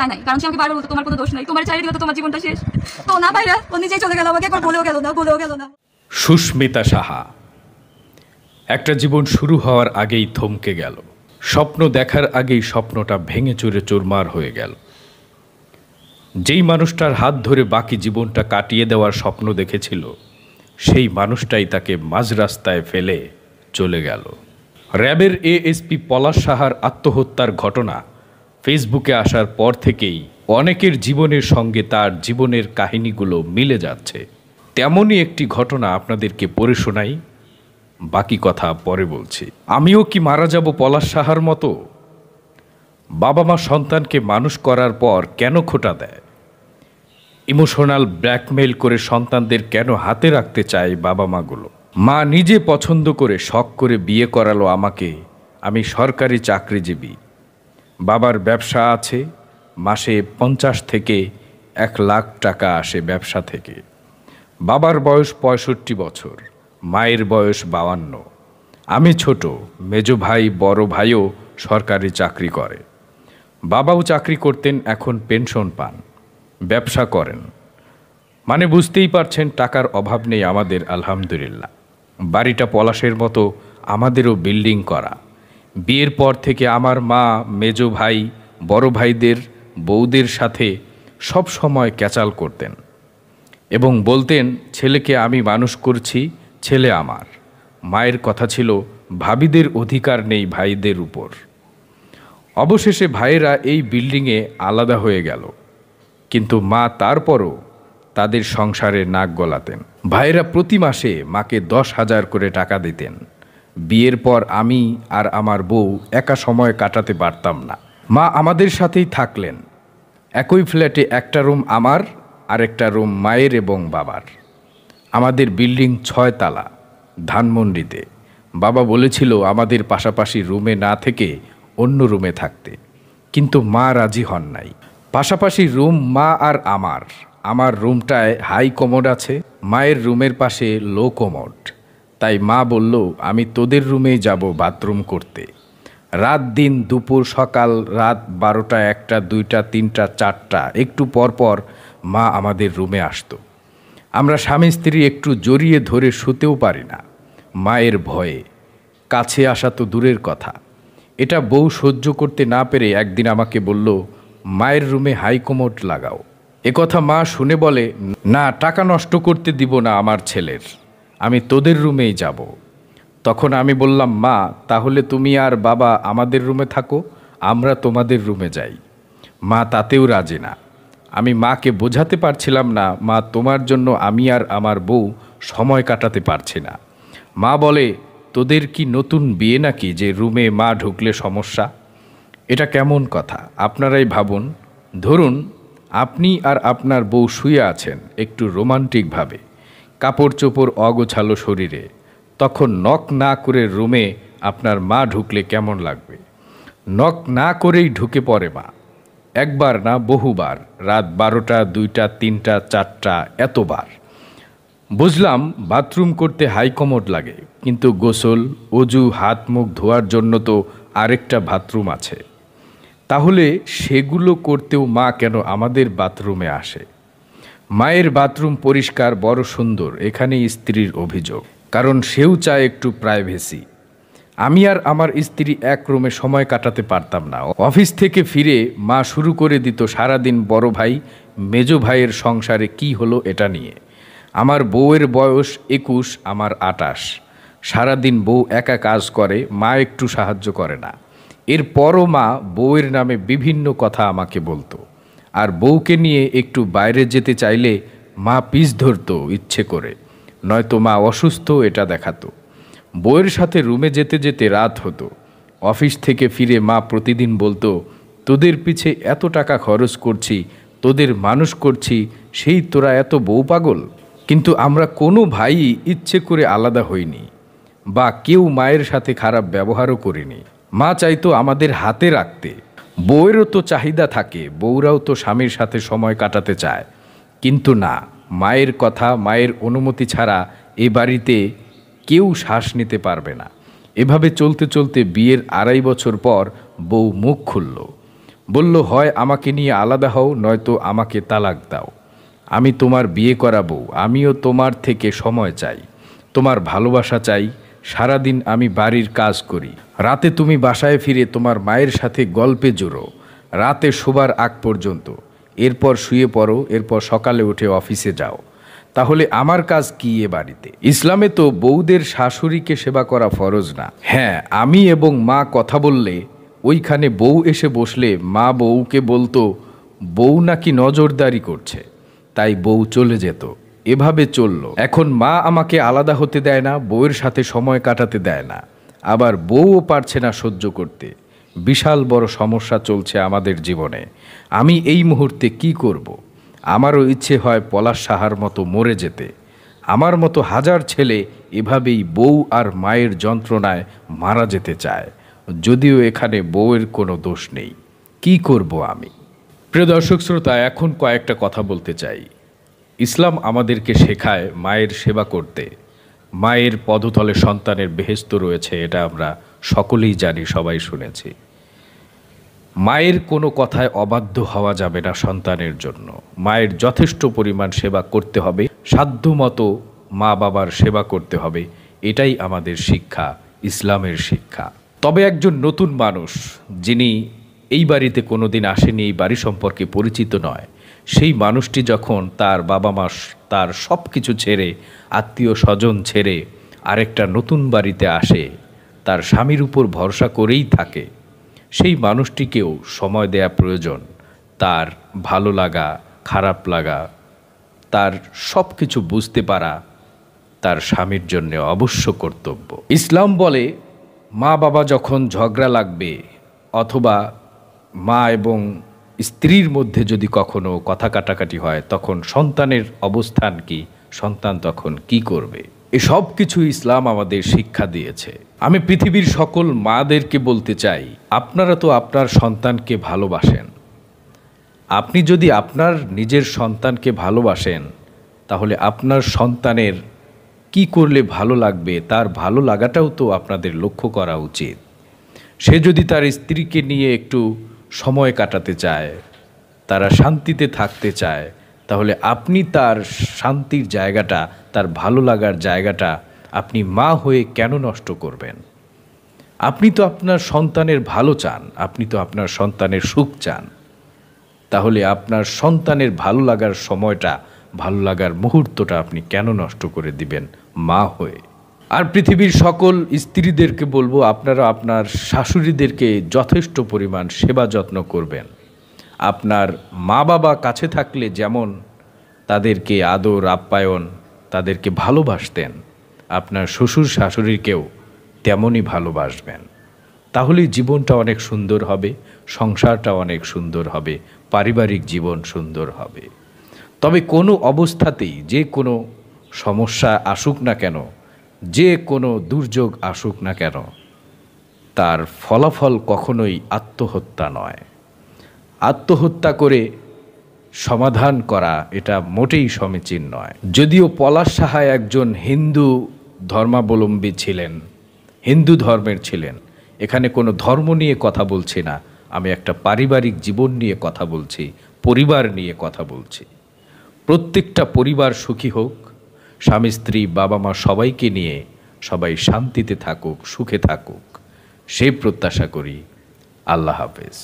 চায় নাই, কারণ সে আমাকে বারবার বলতো তোমার কোনো দোষ নাই, তোমার চাইলে তো তোমার জীবনটা শেষ। তো না পাইরা ও নিজেই চলে গেল, আমাকে একবার বলেও গেল না। সুস্মিতা সাহা একটা জীবন শুরু হওয়ার আগেই থমকে গেল। স্বপ্ন দেখার আগেই স্বপ্নটা ভেঙে চুরে চুরমার হয়ে গেল। যেই মানুষটার হাত ধরে বাকি জীবনটা কাটিয়ে দেওয়ার স্বপ্ন দেখেছিল, সেই মানুষটাই তাকে মাঝ রাস্তায় ফেলে চলে গেল। র্যাবের এএসপি পলাশ সাহার আত্মহত্যার ঘটনা ফেসবুকে আসার পর থেকেই অনেকের জীবনের সঙ্গে তার জীবনের কাহিনীগুলো মিলে যাচ্ছে। তেমনই একটি ঘটনা আপনাদেরকে পড়ে শোনাই, বাকি কথা পরে বলছি। আমিও কি মারা যাব পলাশ সাহার মতো? বাবা মা সন্তানকে মানুষ করার পর কেন খোঁটা দেয়? ইমোশনাল ব্ল্যাকমেইল করে সন্তানদের কেন হাতে রাখতে চায় বাবা মাগুলো? মা নিজে পছন্দ করে শখ করে বিয়ে করালো আমাকে। আমি সরকারি চাকরিজীবী, বাবার ব্যবসা আছে, মাসে 50 থেকে 1 লাখ টাকা আসে ব্যবসা থেকে। বাবার বয়স 65 বছর, মায়ের বয়স 52। আমি ছোট, মেজ ভাই বড় ভাইও সরকারি চাকরি করে। বাবাও চাকরি করতেন, এখন পেনশন পান, ব্যবসা করেন। মানে বুঝতেই পারছেন টাকার অভাব নেই আমাদের, আলহামদুলিল্লাহ। বাড়িটা পলাশের মতো আমাদেরও বিল্ডিং করা। বিয়ের পর থেকে আমার মা মেজ ভাই বড় ভাইদের বউদের সাথে সব সময় ক্যাচাল করতেন এবং বলতেন ছেলেকে আমি মানুষ করছি, ছেলে আমার। মায়ের কথা ছিল ভাবিদের অধিকার নেই ভাইদের উপর। অবশেষে ভাইয়েরা এই বিল্ডিংয়ে আলাদা হয়ে গেল, কিন্তু মা তারপরও তাদের সংসারে নাক গলাতেন। ভাইয়েরা প্রতি মাসে মাকে 10,000 করে টাকা দিতেন। বিয়ের পর আমি আর আমার বউ একা সময় কাটাতে পারতাম না। মা আমাদের সাথেই থাকলেন। একই ফ্ল্যাটে একটা রুম আমার, আরেকটা রুম মায়ের এবং বাবার। আমাদের বিল্ডিং 6 তালা, ধানমন্ডিতে। বাবা বলেছিল আমাদের পাশাপাশি রুমে না থেকে অন্য রুমে থাকতে, কিন্তু মা রাজি হন নাই। পাশাপাশি রুম মা আর আমার রুমটায় হাই কমোড আছে, মায়ের রুমের পাশে লো কমোড। তাই মা বলল আমি তোদের রুমেই যাব বাথরুম করতে। রাত দিন, দুপুর সকাল, রাত 12টা 1টা 2টা 3টা 4টা একটু পর পর মা আমাদের রুমে আসতো। আমরা স্বামী স্ত্রী একটু জড়িয়ে ধরে শুতেও পারি না মায়ের ভয়ে, কাছে আসা তো দূরের কথা। এটা বউ সহ্য করতে না পেরে একদিন আমাকে বলল মায়ের রুমে হাই কমোড লাগাও। একথা মা শুনে বলে না, টাকা নষ্ট করতে দিব না আমার ছেলের, আমি তোদের রুমেই যাব। তখন আমি বললাম মা তাহলে তুমি আর বাবা আমাদের রুমে থাকো, আমরা তোমাদের রুমে যাই। মা তাতেও রাজি না। আমি মাকে বোঝাতে পারছিলাম না মা তোমার জন্য আমি আর আমার বউ সময় কাটাতে পারছি না। মা বলে তোদের কি নতুন বিয়ে নাকি যে রুমে মা ঢুকলে সমস্যা? এটা কেমন কথা আপনারাই ভাবুন। ধরুন আপনি আর আপনার বউ শুয়ে আছেন একটু রোমান্টিকভাবে, কাপড় চোপড় অগোছালো শরীরে, তখন নক না করে রুমে আপনার মা ঢুকলে কেমন লাগবে? নক না করেই ঢুকে পড়ে মা, একবার না বহুবার, রাত 12টা 2টা 3টা 4টা এতবার। বুঝলাম বাথরুম করতে হাই কমোড লাগে, কিন্তু গোসল অজু হাত মুখ ধোয়ার জন্য তো আরেকটা বাথরুম আছে। তাহলে সেগুলো করতেও মা কেন আমাদের বাথরুমে আসে? মায়ের বাথরুম পরিষ্কার, বড় সুন্দর, এখানেই স্ত্রীর অভিযোগ, কারণ সেও চায় একটু প্রাইভেসি। আমি আর আমার স্ত্রী এক রুমে সময় কাটাতে পারতাম না। অফিস থেকে ফিরে মা শুরু করে দিত সারাদিন বড় ভাই মেজ ভাইয়ের সংসারে কি হলো এটা নিয়ে। আমার বউয়ের বয়স 21, আমার 28। সারাদিন বউ একা কাজ করে, মা একটু সাহায্য করে না। এরপরও মা বউয়ের নামে বিভিন্ন কথা আমাকে বলতো, আর বউকে নিয়ে একটু বাইরে যেতে চাইলে মা পিছ ধরতো ইচ্ছে করে, নয়তো মা অসুস্থ এটা দেখাতো। বউয়ের সাথে রুমে যেতে যেতে রাত হতো। অফিস থেকে ফিরে মা প্রতিদিন বলতো তোদের পিছে এত টাকা খরচ করছি, তোদের মানুষ করছি, সেই তোরা এত বউ পাগল? কিন্তু আমরা কোনো ভাই ইচ্ছে করে আলাদা হইনি বা কেউ মায়ের সাথে খারাপ ব্যবহারও করিনি। মা চাইতো আমাদের হাতে রাখতে। বউয়েরও তো চাহিদা থাকে, বউরাও তো স্বামীর সাথে সময় কাটাতে চায়, কিন্তু না, মায়ের কথা মায়ের অনুমতি ছাড়া এ বাড়িতে কেউ শ্বাস নিতে পারবে না। এভাবে চলতে চলতে বিয়ের 2.5 বছর পর বউ মুখ খুলল। বলল, হয় আমাকে নিয়ে আলাদা হও, নয়তো আমাকে তালাক দাও। আমি তোমার বিয়ে করাবো, আমিও তোমার থেকে সময় চাই, তোমার ভালোবাসা চাই। সারাদিন আমি বাড়ির কাজ করি, রাতে তুমি বাসায় ফিরে তোমার মায়ের সাথে গল্পে জুড়ো, রাতে শোবার আগ পর্যন্ত। এরপর শুয়ে পড়ো, এরপর সকালে উঠে অফিসে যাও। তাহলে আমার কাজ কি এ বাড়িতে? ইসলামে তো বউদের শাশুড়িকে সেবা করা ফরজ না। হ্যাঁ, আমি এবং মা কথা বললে ওইখানে বউ এসে বসলে মা বউকে বলতো বউ নাকি নজরদারি করছে, তাই বউ চলে যেত। এভাবে চলল। এখন মা আমাকে আলাদা হতে দেয় না, বউয়ের সাথে সময় কাটাতে দেয় না, আবার বউও পারছে না সহ্য করতে। বিশাল বড় সমস্যা চলছে আমাদের জীবনে। আমি এই মুহূর্তে কি করব? আমারও ইচ্ছে হয় পলাশ সাহার মতো মরে যেতে। আমার মতো হাজার ছেলে এভাবেই বউ আর মায়ের যন্ত্রণায় মারা যেতে চায়, যদিও এখানে বউয়ের কোনো দোষ নেই। কি করব আমি? প্রিয় দর্শক শ্রোতা, এখন কয়েকটা কথা বলতে চাই। ইসলাম আমাদেরকে শেখায় মায়ের সেবা করতে। মায়ের পদতলে সন্তানের বেহেশত রয়েছে, এটা আমরা সকলেই জানি, সবাই শুনেছি। মায়ের কোনো কথায় অবাধ্য হওয়া যাবে না সন্তানের জন্য। মায়ের যথেষ্ট পরিমাণ সেবা করতে হবে, সাধ্যমতো মা বাবার সেবা করতে হবে। এটাই আমাদের শিক্ষা, ইসলামের শিক্ষা। তবে একজন নতুন মানুষ, যিনি এই বাড়িতে কোনোদিন আসেনি, এই বাড়ি সম্পর্কে পরিচিত নয়, সেই মানুষটি যখন তার বাবা মা, তার সব কিছু ছেড়ে, আত্মীয় স্বজন ছেড়ে আরেকটা নতুন বাড়িতে আসে, তার স্বামীর উপর ভরসা করেই থাকে, সেই মানুষটিকেও সময় দেয়া প্রয়োজন। তার ভালো লাগা, খারাপ লাগা, তার সব কিছু বুঝতে পারা তার স্বামীর জন্য অবশ্য কর্তব্য। ইসলাম বলে, মা বাবা যখন ঝগড়া লাগবে অথবা মা এবং স্ত্রীর মধ্যে যদি কখনো কথা কাটাকাটি হয়, তখন সন্তানের অবস্থান কি, সন্তান তখন কি করবে, এসব কিছু ইসলাম আমাদের শিক্ষা দিয়েছে। আমি পৃথিবীর সকল মাদেরকে বলতে চাই, আপনারা তো আপনার সন্তানকে ভালোবাসেন। আপনি যদি আপনার নিজের সন্তানকে ভালোবাসেন, তাহলে আপনার সন্তানের কি করলে ভালো লাগবে, তার ভালো লাগাটাও তো আপনাদের লক্ষ্য করা উচিত। সে যদি তার স্ত্রীকে নিয়ে একটু সময় কাটাতে চায়, তারা শান্তিতে থাকতে চায়, তাহলে আপনি তার শান্তির জায়গাটা, তার ভালো লাগার জায়গাটা আপনি মা হয়ে কেন নষ্ট করবেন? আপনি তো আপনার সন্তানের ভালো চান, আপনি তো আপনার সন্তানের সুখ চান। তাহলে আপনার সন্তানের ভালো লাগার সময়টা, ভালো লাগার মুহূর্তটা আপনি কেন নষ্ট করে দিবেন মা হয়ে? আর পৃথিবীর সকল স্ত্রীদেরকে বলবো, আপনারা আপনার শাশুড়িদেরকে যথেষ্ট পরিমাণ সেবা যত্ন করবেন। আপনার মা বাবা কাছে থাকলে যেমন তাদেরকে আদর আপ্যায়ন, তাদেরকে ভালোবাসতেন, আপনার শ্বশুর শাশুড়িকেও তেমনই ভালোবাসবেন। তাহলেই জীবনটা অনেক সুন্দর হবে, সংসারটা অনেক সুন্দর হবে, পারিবারিক জীবন সুন্দর হবে। তবে কোনো অবস্থাতেই, যে কোনো সমস্যা আসুক না কেন, যে কোনো দুর্যোগ আসুক না কেন, তার ফলাফল কখনোই আত্মহত্যা নয়। আত্মহত্যা করে সমাধান করা এটা মোটেই সমীচীন নয়। যদিও পলাশ সাহা একজন হিন্দু ধর্মাবলম্বী ছিলেন, হিন্দু ধর্মের ছিলেন, এখানে কোনো ধর্ম নিয়ে কথা বলছি না, আমি একটা পারিবারিক জীবন নিয়ে কথা বলছি, পরিবার নিয়ে কথা বলছি। প্রত্যেকটা পরিবার সুখী হোক, স্বামী স্ত্রী বাবা মা সবাইকে নিয়ে সবাই শান্তিতে থাকুক, সুখে থাকুক, সেই প্রত্যাশা করি। আল্লাহ হাফেজ।